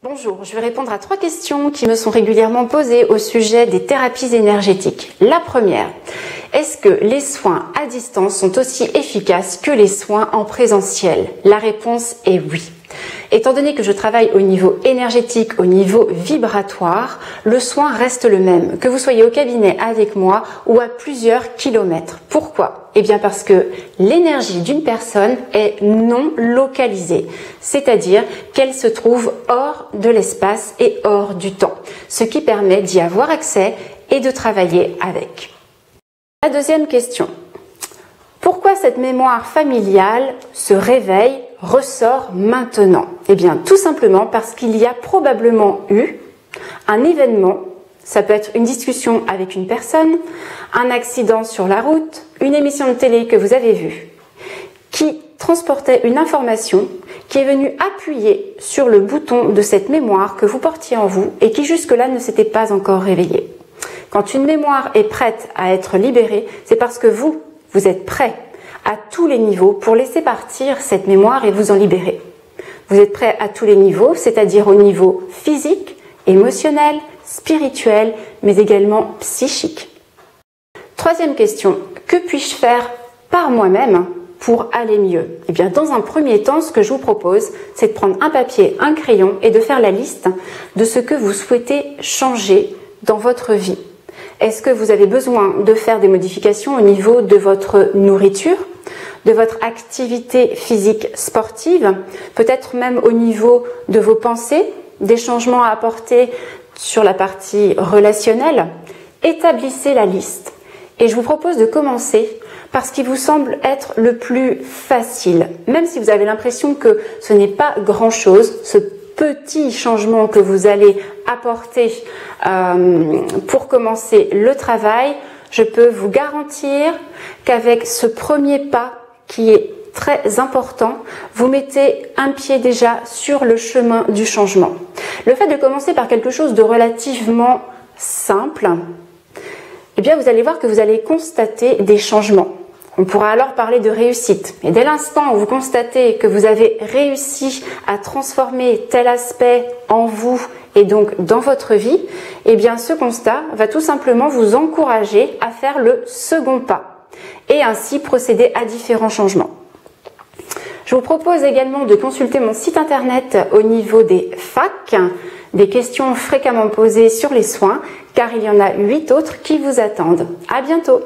Bonjour, je vais répondre à 3 questions qui me sont régulièrement posées au sujet des thérapies énergétiques. La première, est-ce que les soins à distance sont aussi efficaces que les soins en présentiel? La réponse est oui. Étant donné que je travaille au niveau énergétique, au niveau vibratoire, le soin reste le même, que vous soyez au cabinet avec moi ou à plusieurs kilomètres. Pourquoi? Eh bien parce que l'énergie d'une personne est non localisée, c'est-à-dire qu'elle se trouve hors de l'espace et hors du temps, ce qui permet d'y avoir accès et de travailler avec. La deuxième question. Pourquoi cette mémoire familiale se réveille, ressort maintenant? Eh bien, tout simplement parce qu'il y a probablement eu un événement, ça peut être une discussion avec une personne, un accident sur la route, une émission de télé que vous avez vue, qui transportait une information qui est venue appuyer sur le bouton de cette mémoire que vous portiez en vous et qui jusque-là ne s'était pas encore réveillée. Quand une mémoire est prête à être libérée, c'est parce que vous êtes prêt à tous les niveaux pour laisser partir cette mémoire et vous en libérer. Vous êtes prêt à tous les niveaux, c'est-à-dire au niveau physique, émotionnel, spirituel, mais également psychique. Troisième question, que puis-je faire par moi-même pour aller mieux? Eh bien, dans un premier temps, ce que je vous propose, c'est de prendre un papier, un crayon et de faire la liste de ce que vous souhaitez changer dans votre vie. Est-ce que vous avez besoin de faire des modifications au niveau de votre nourriture, de votre activité physique sportive, peut-être même au niveau de vos pensées, des changements à apporter sur la partie relationnelle? Établissez la liste. Et je vous propose de commencer par ce qui vous semble être le plus facile. Même si vous avez l'impression que ce n'est pas grand-chose, ce petit changement que vous allez apporter pour commencer le travail, je peux vous garantir qu'avec ce premier pas qui est très important, vous mettez un pied déjà sur le chemin du changement. Le fait de commencer par quelque chose de relativement simple, eh bien vous allez voir que vous allez constater des changements. On pourra alors parler de réussite. Et dès l'instant où vous constatez que vous avez réussi à transformer tel aspect en vous et donc dans votre vie, eh bien ce constat va tout simplement vous encourager à faire le second pas et ainsi procéder à différents changements. Je vous propose également de consulter mon site internet au niveau des FAQ, des questions fréquemment posées sur les soins, car il y en a 8 autres qui vous attendent. À bientôt!